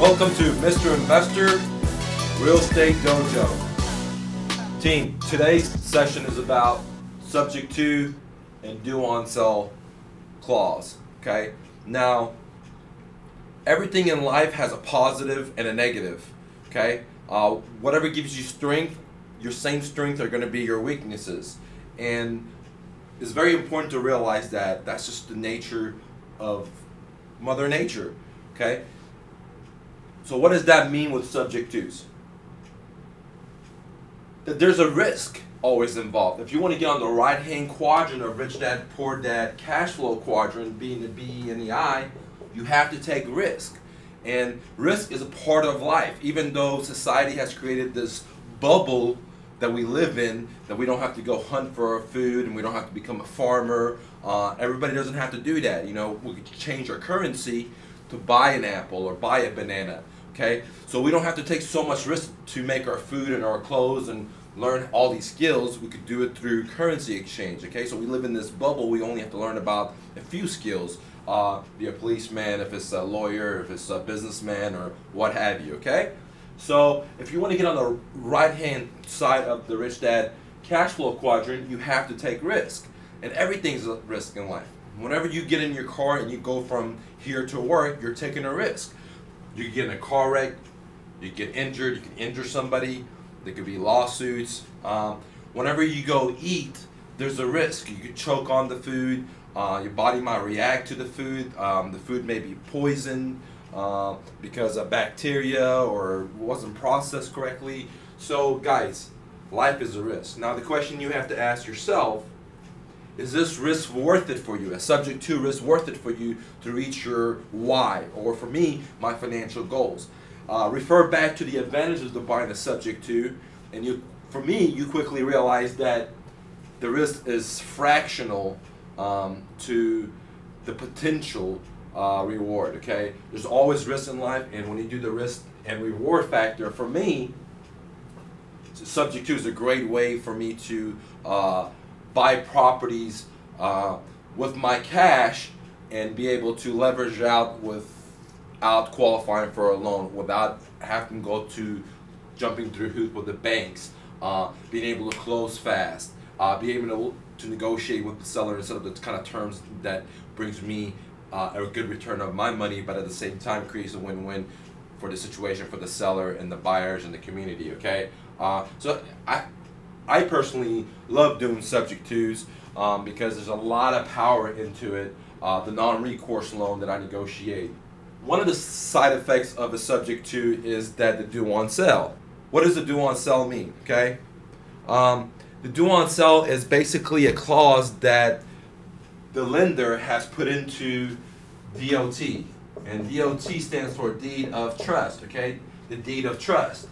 Welcome to Mr. Investor Real Estate Dojo. Team, today's session is about subject to and due on sell clause. Okay? Now, everything in life has a positive and a negative. Okay? Whatever gives you strength, your same strength are going to be your weaknesses. And it's very important to realize that that's just the nature of Mother Nature. Okay? So what does that mean with subject twos? That there's a risk always involved. If you want to get on the right-hand quadrant of rich dad, poor dad, cash flow quadrant, being the B and the I, you have to take risk. And risk is a part of life. Even though society has created this bubble that we live in, that we don't have to go hunt for our food and we don't have to become a farmer. Everybody doesn't have to do that. You know, we could change our currency to buy an apple or buy a banana. Okay, so we don't have to take so much risk to make our food and our clothes and learn all these skills. We could do it through currency exchange. Okay, so we live in this bubble. We only have to learn about a few skills. Be a policeman, if it's a lawyer, if it's a businessman, or what have you. Okay, so if you want to get on the right hand side of the rich dad cash flow quadrant, you have to take risk, and everything's a risk in life. Whenever you get in your car and you go from here to work, you're taking a risk. You can get in a car wreck, you get injured, you can injure somebody, there could be lawsuits. Whenever you go eat, there's a risk. You could choke on the food, your body might react to the food may be poisoned because of bacteria or wasn't processed correctly. So guys, life is a risk. Now the question you have to ask yourself, is this risk worth it for you? A subject to risk worth it for you to reach your why? Or for me, my financial goals. Refer back to the advantages of buying a subject to, and for me, you quickly realize that the risk is fractional to the potential reward. Okay, there's always risk in life, and when you do the risk and reward factor, for me, subject to is a great way for me to buy properties with my cash and be able to leverage out without qualifying for a loan, without having to go to jumping through hoops with the banks, being able to close fast, being able to negotiate with the seller instead of the kind of terms that brings me a good return of my money, but at the same time creates a win-win for the situation for the seller and the buyers and the community. Okay, so I personally love doing subject twos because there's a lot of power into it. The non-recourse loan that I negotiate. One of the side effects of a subject to is that the due on sell. What does the due on sell mean? Okay, the due on sell is basically a clause that the lender has put into DOT, and DOT stands for deed of trust. Okay, the deed of trust.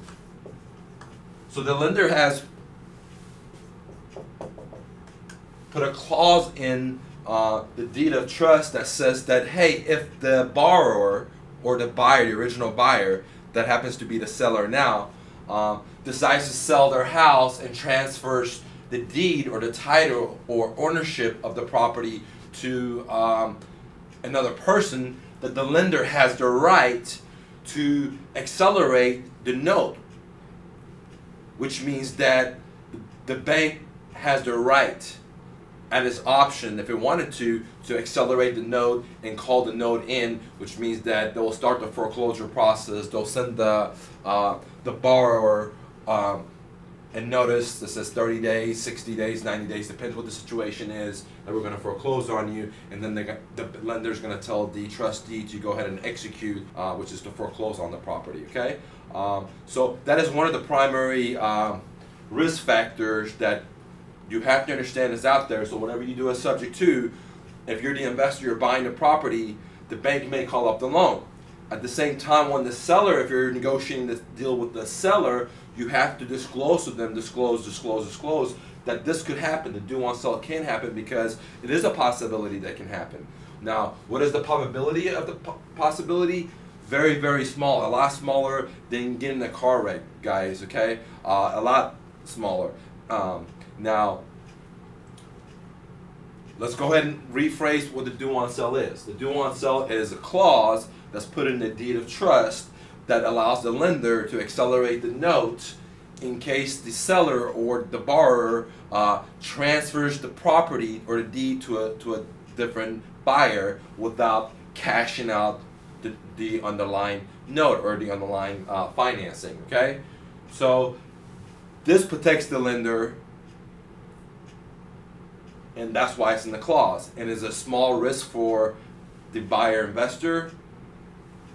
So the lender has put a clause in the deed of trust that says that, hey, if the borrower or the buyer, the original buyer, that happens to be the seller now, decides to sell their house and transfers the deed or the title or ownership of the property to another person, that the lender has the right to accelerate the note, which means that the bank has the right at its option, if it wanted to accelerate the note and call the note in, which means that they'll start the foreclosure process. They'll send the borrower a notice that says 30 days, 60 days, 90 days, depends what the situation is, that we're going to foreclose on you, and then the lender's going to tell the trustee to go ahead and execute, which is to foreclose on the property. Okay, so that is one of the primary risk factors that you have to understand is out there. So whenever you do a subject to, if you're the investor, you're buying the property, the bank may call up the loan. At the same time, when the seller, if you're negotiating this deal with the seller, you have to disclose to them, disclose that this could happen. The due on sell can happen because it is a possibility that can happen. Now, what is the probability of the possibility? Very, very small. A lot smaller than getting a car wreck, guys. Okay, a lot smaller. Now, let's go ahead and rephrase what the due on sell is. The due on sell is a clause that's put in the deed of trust that allows the lender to accelerate the note in case the seller or the borrower transfers the property or the deed to a different buyer without cashing out the underlying note or the underlying financing. Okay, so this protects the lender, and that's why it's in the clause, and is a small risk for the buyer investor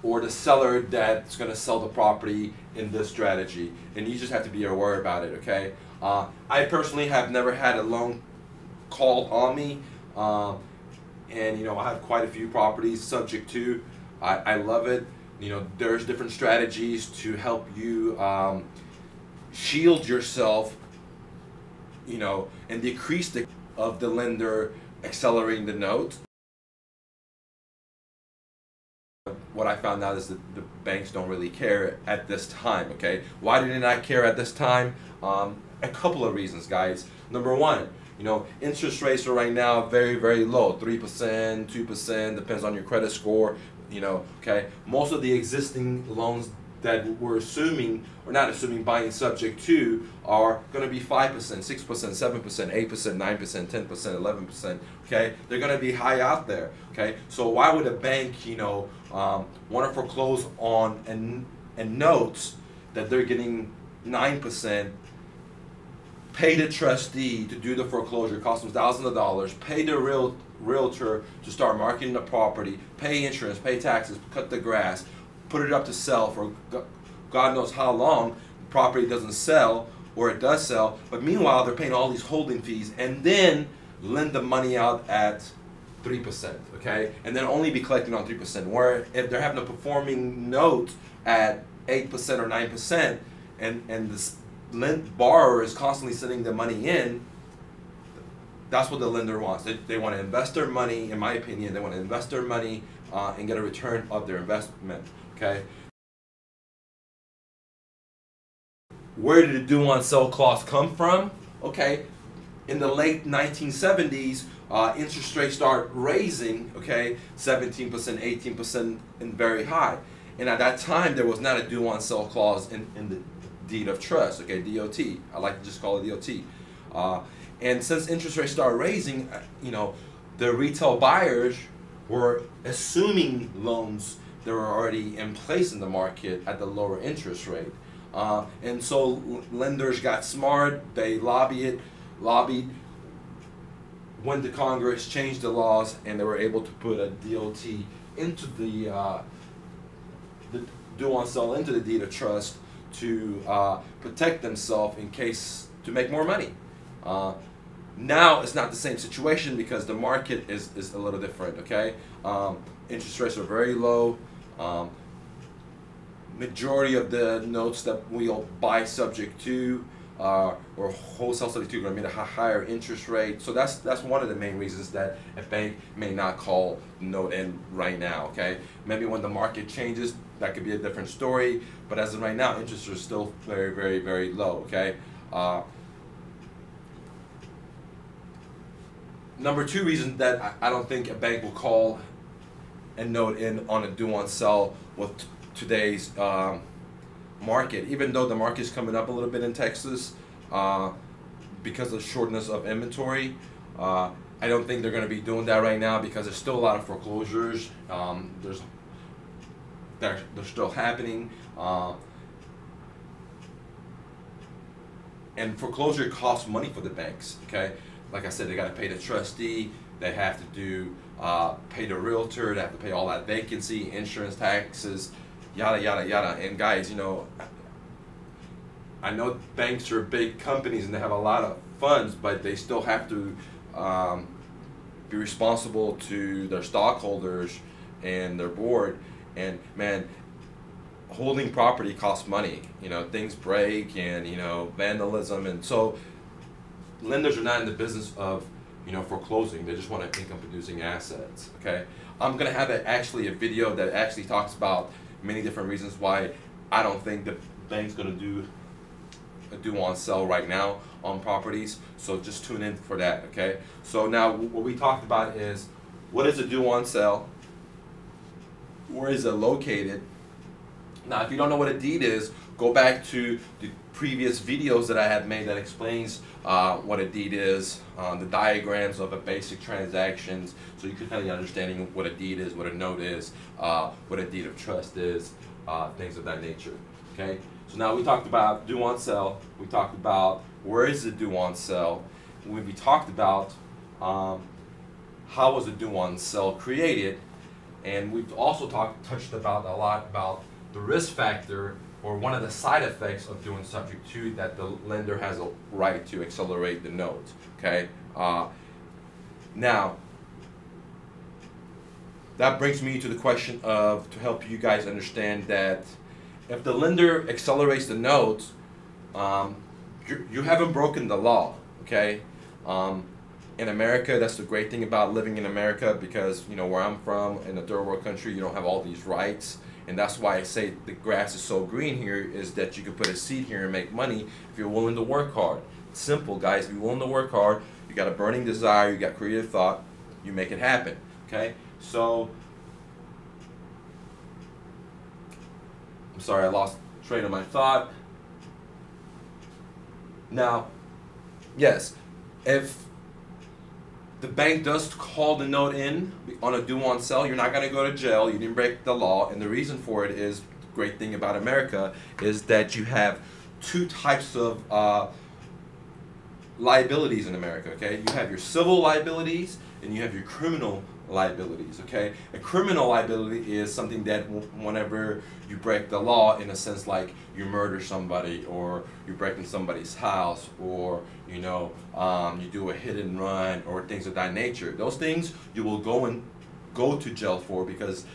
or the seller that's going to sell the property in this strategy, and you just have to be aware about it. Okay, I personally have never had a loan called on me, and you know, I have quite a few properties subject to. I love it. You know, there's different strategies to help you shield yourself, you know, and decrease the of the lender accelerating the note. What I found out is that the banks don't really care at this time. Okay, why do they not care at this time? A couple of reasons, guys. Number one, you know, interest rates are right now very, very low, 3%, 2%, depends on your credit score. You know, okay, most of the existing loans that we're assuming, or not assuming, buying subject to, are going to be 5%, 6%, 7%, 8%, 9%, 10%, 11%. Okay, they're going to be high out there. Okay, so why would a bank, you know, want to foreclose on and notes that they're getting 9%? Pay the trustee to do the foreclosure, cost them thousands of dollars. Pay the realtor to start marketing the property. Pay insurance, pay taxes, cut the grass, put it up to sell for God knows how long. The property doesn't sell, or it does sell, but meanwhile they're paying all these holding fees, and then lend the money out at 3%. Okay, and then only be collecting on 3%. Where if they're having a performing note at 8% or 9%, and this borrower is constantly sending the money in, that's what the lender wants. They want to invest their money, in my opinion, they want to invest their money and get a return of their investment. Okay. Where did the due on sell clause come from? Okay, in the late 1970s, interest rates start raising. Okay, 17%, 18%, and very high. And at that time, there was not a due on sell clause in the deed of trust. Okay, DOT. I like to just call it DOT. And since interest rates started raising, you know, the retail buyers were assuming loans that were already in place in the market at the lower interest rate. And so lenders got smart. They lobbied, went to Congress, changed the laws, and they were able to put a DOT into the due on sell into the deed of trust to protect themselves in case to make more money. Now it's not the same situation because the market is a little different. Okay, interest rates are very low. Majority of the notes that we'll buy subject to or wholesale subject to are going to be a higher interest rate. So that's one of the main reasons that a bank may not call the note in right now. Okay, maybe when the market changes, that could be a different story. But as of right now, interest are still very, very, very low. Okay. Number two reason that I don't think a bank will call a note in on a due on sell with today's market, even though the market is coming up a little bit in Texas because of shortness of inventory. I don't think they're going to be doing that right now because there's still a lot of foreclosures. They're still happening, and foreclosure costs money for the banks. Okay, like I said, they got to pay the trustee. They have to do pay the realtor. They have to pay all that vacancy, insurance, taxes, yada yada yada. And guys, you know, I know banks are big companies and they have a lot of funds, but they still have to be responsible to their stockholders and their board. And man, holding property costs money. You know, things break, and you know, vandalism, and so lenders are not in the business of, you know, foreclosing. They just want income producing assets. Okay, I'm gonna have actually a video that actually talks about many different reasons why I don't think the bank's gonna do a due on sell right now on properties. So just tune in for that. Okay, so now what we talked about is what is a due on sell, where is it located, Now, if you don't know what a deed is, go back to the previous videos that I have made that explains what a deed is, the diagrams of a basic transactions, so you can kind of understanding what a deed is, what a note is, what a deed of trust is, things of that nature. Okay. So now we talked about due on sale. We talked about where is the due on sale. We talked about how was the due on sale created, and we've also touched about a lot about the risk factor, or one of the side effects of doing subject to, that the lender has a right to accelerate the note. Okay. Now, that brings me to the question of, to help you guys understand that if the lender accelerates the note, you haven't broken the law. Okay. In America, that's the great thing about living in America, because you know where I'm from, in a third world country, you don't have all these rights. And that's why I say the grass is so green here, is that you can put a seed here and make money if you're willing to work hard. It's simple, guys. If you're willing to work hard, you got a burning desire, you got creative thought, you make it happen. Okay? So, I'm sorry, I lost train of my thought. Now, yes, if the bank does call the note in on a due on sale, you're not going to go to jail. You didn't break the law. And the reason for it is, the great thing about America is that you have two types of liabilities in America. Okay, you have your civil liabilities and you have your criminal liabilities. Okay, a criminal liability is something that whenever you break the law, in a sense like you murder somebody, or you break in somebody's house, or you know, you do a hit and run, or things of that nature. Those things you will go to jail for, because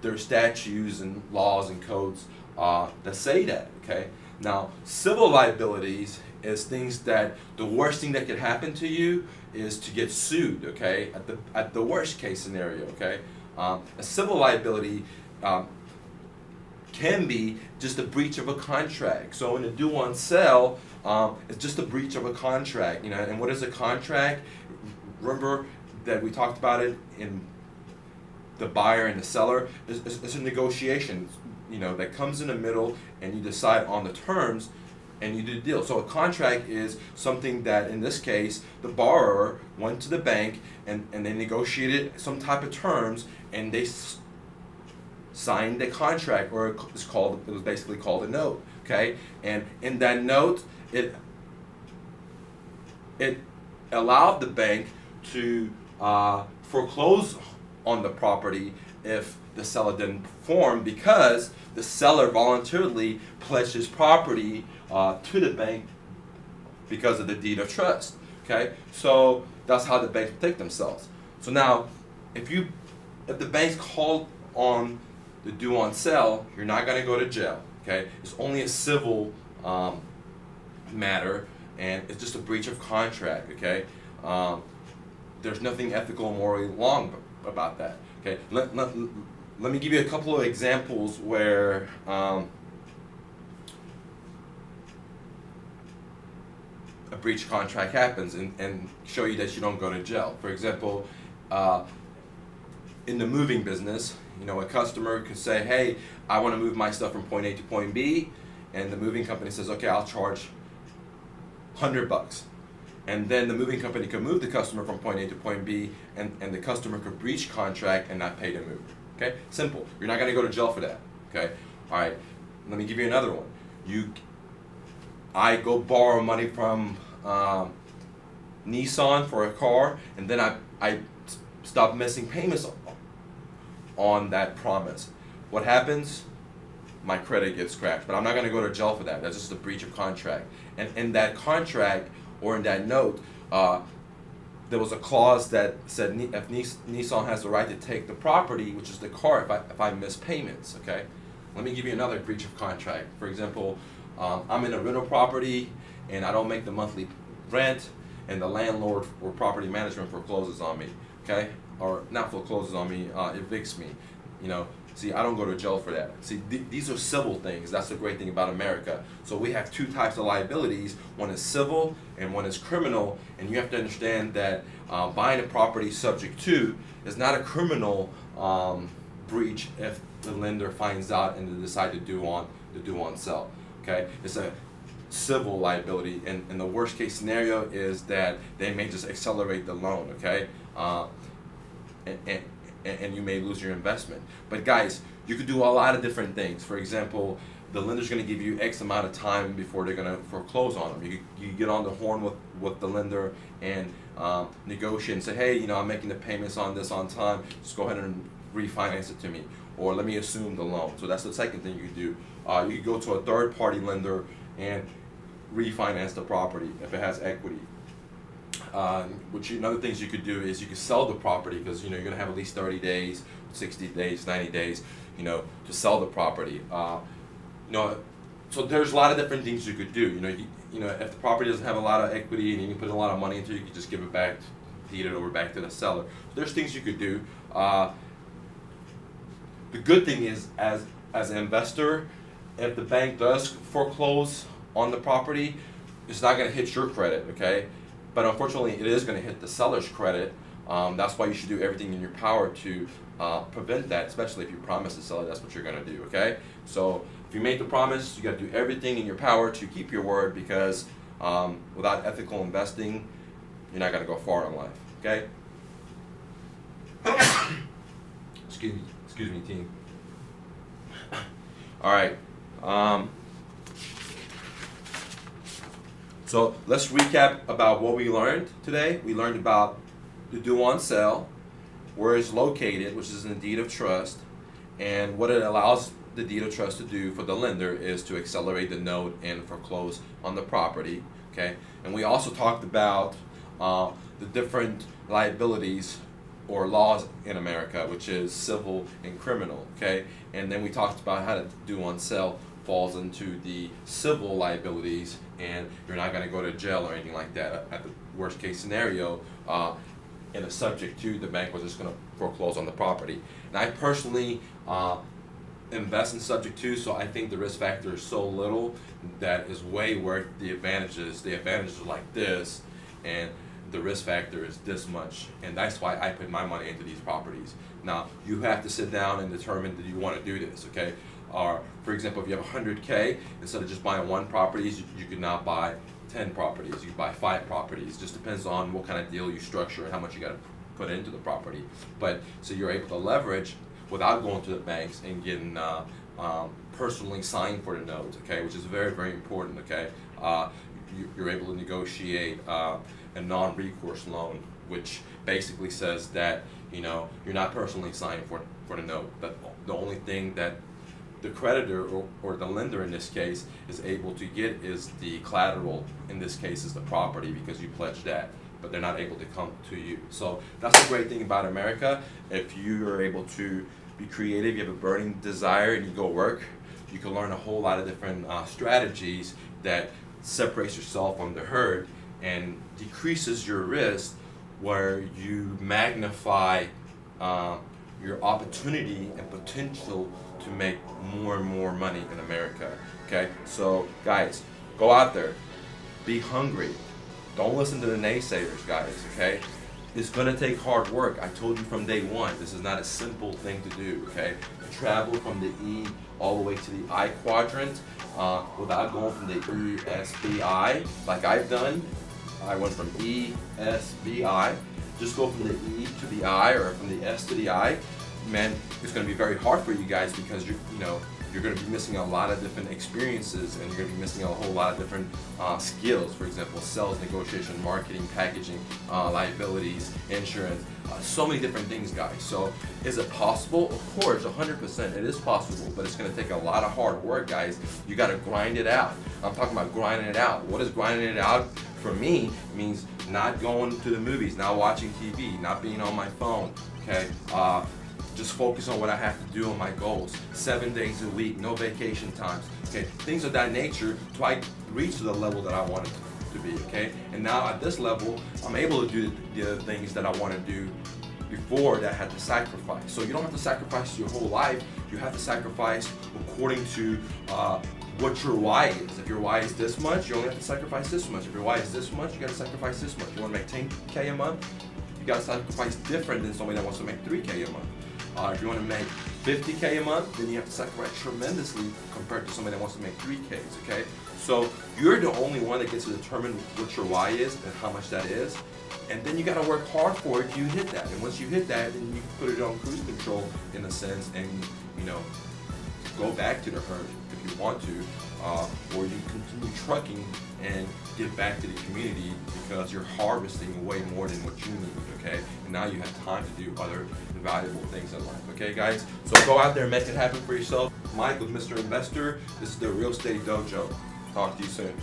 there are statutes and laws and codes that say that. Okay. Now, civil liabilities is things that the worst thing that could happen to you is to get sued. Okay, at the worst case scenario. Okay, a civil liability can be just a breach of a contract. So in a due on sale, it's just a breach of a contract. You know, and what is a contract? Remember that we talked about it in the buyer and the seller. It's a negotiation, you know, that comes in the middle, and you decide on the terms, and you do the deal. So a contract is something that, in this case, the borrower went to the bank and they negotiated some type of terms, and they signed the contract, or it was basically called a note. Okay, and in that note, it allowed the bank to foreclose on the property if the seller didn't perform, because the seller voluntarily pledged his property to the bank because of the deed of trust. Okay, so that's how the banks protect themselves. So now, if the banks call on the due on sale, you're not going to go to jail. Okay, it's only a civil matter, and it's just a breach of contract. Okay, there's nothing ethical or morally wrong about that. Okay, let me give you a couple of examples where a breach of contract happens, and show you that you don't go to jail. For example, in the moving business, you know, a customer could say, hey, I want to move my stuff from point A to point B, and the moving company says, okay, I'll charge $100. And then the moving company could move the customer from point A to point B, and the customer could breach contract and not pay to move. Okay, simple. You're not going to go to jail for that. Okay, all right. Let me give you another one. I go borrow money from Nissan for a car, and then I stop missing payments on that promise. What happens? My credit gets scratched, but I'm not going to go to jail for that. That's just a breach of contract. And in that contract, or in that note, there was a clause that said if Nissan has the right to take the property, which is the car, if I miss payments. Okay, let me give you another breach of contract. For example, I'm in a rental property and I don't make the monthly rent, and the landlord or property management forecloses on me. Okay, or not forecloses on me, evicts me. You know, see, I don't go to jail for that. See, these are civil things. That's the great thing about America. So we have two types of liabilities. One is civil and one is criminal. And you have to understand that buying a property subject to is not a criminal breach if the lender finds out and they decide to do on sell. Okay, it's a civil liability, and the worst case scenario is that they may just accelerate the loan. Okay, and you may lose your investment. But guys, you could do a lot of different things. For example, the lender's going to give you X amount of time before they're going to foreclose on them. You get on the horn with the lender and negotiate and say, hey, you know, I'm making the payments on this on time. Just go ahead and refinance it to me, or let me assume the loan. So that's the second thing you could do. You could go to a third-party lender and refinance the property if it has equity. Another things you could do is you could sell the property, because you know you're going to have at least 30 days, 60 days, 90 days, you know, to sell the property. You know, so there's a lot of different things you could do. You know, if the property doesn't have a lot of equity and you can put a lot of money into it, you can just give it back, deed it over back to the seller. So there's things you could do. The good thing is, as an investor, if the bank does foreclose on the property, it's not going to hit your credit, okay? But unfortunately, it is going to hit the seller's credit. That's why you should do everything in your power to prevent that, especially if you promise the seller that's what you're going to do, okay? So if you make the promise, you got to do everything in your power to keep your word, because without ethical investing, you're not going to go far in life, okay? Excuse me, team. All right. So let's recap about what we learned today. We learned about the due on sale, where it's located, which is in the deed of trust, and what it allows the deed of trust to do for the lender is to accelerate the note and foreclose on the property. Okay, and we also talked about the different liabilities or laws in America, which is civil and criminal. Okay, and then we talked about how the due on sale falls into the civil liabilities, and you're not going to go to jail or anything like that. At the worst case scenario, and it's subject to the bank was just going to foreclose on the property. And I personally invest in subject to, so I think the risk factor is so little that is way worth the advantages. The advantages are like this, and the risk factor is this much, and that's why I put my money into these properties. Now, you have to sit down and determine that you want to do this, okay? Or, for example, if you have 100K, instead of just buying one property, you could now buy 10 properties. You could buy 5 properties. Just depends on what kind of deal you structure and how much you got to put into the property. But so you're able to leverage without going to the banks and getting personally signed for the notes, okay, which is very, very important, okay? You're able to negotiate a non-recourse loan, which basically says that, you know, you're not personally signed for the note. But the only thing that the creditor or the lender in this case is able to get is the collateral. In this case is the property, because you pledged that, but they're not able to come to you. So that's the great thing about America. If you are able to be creative, you have a burning desire, and you go work, you can learn a whole lot of different strategies that separates yourself from the herd and decreases your risk, where you magnify your opportunity and potential to make more and more money in America. Okay, so guys, go out there, be hungry. Don't listen to the naysayers, guys. Okay, it's gonna take hard work. I told you from day one, this is not a simple thing to do. Okay, to travel from the E all the way to the I quadrant without going from the ESBI like I've done. I went from ESBI. Just go from the E to the I, or from the S to the I. Man, it's going to be very hard for you guys, because you're going to be missing a lot of different experiences, and you're going to be missing a whole lot of different skills. For example, sales, negotiation, marketing, packaging, liabilities, insurance, so many different things, guys. So is it possible? Of course, 100% it is possible, but it's going to take a lot of hard work, guys. You got to grind it out. I'm talking about grinding it out. What is grinding it out? For me, it means not going to the movies, not watching TV, not being on my phone, okay? Just focus on what I have to do on my goals. 7 days a week, no vacation times, okay? Things of that nature till I reach to the level that I want it to be, okay? And now at this level, I'm able to do the other things that I want to do before that I had to sacrifice. So you don't have to sacrifice your whole life. You have to sacrifice according to what your why is. If your why is this much, you only have to sacrifice this much. If your why is this much, you got to sacrifice this much. You want to make 10K a month, you got to sacrifice different than somebody that wants to make 3K a month. If you want to make 50K a month, then you have to sacrifice tremendously compared to somebody that wants to make 3Ks, okay? So you're the only one that gets to determine what your why is and how much that is. And then you got to work hard for it. You hit that, and once you hit that, then you can put it on cruise control in a sense, and go back to the herd if you want to, or you continue trucking and give back to the community because you're harvesting way more than what you need. Okay, and now you have time to do other valuable things in life. Okay, guys, so go out there and make it happen for yourself. Mike with Mr. Investor. This is the Real Estate Dojo. Talk to you soon.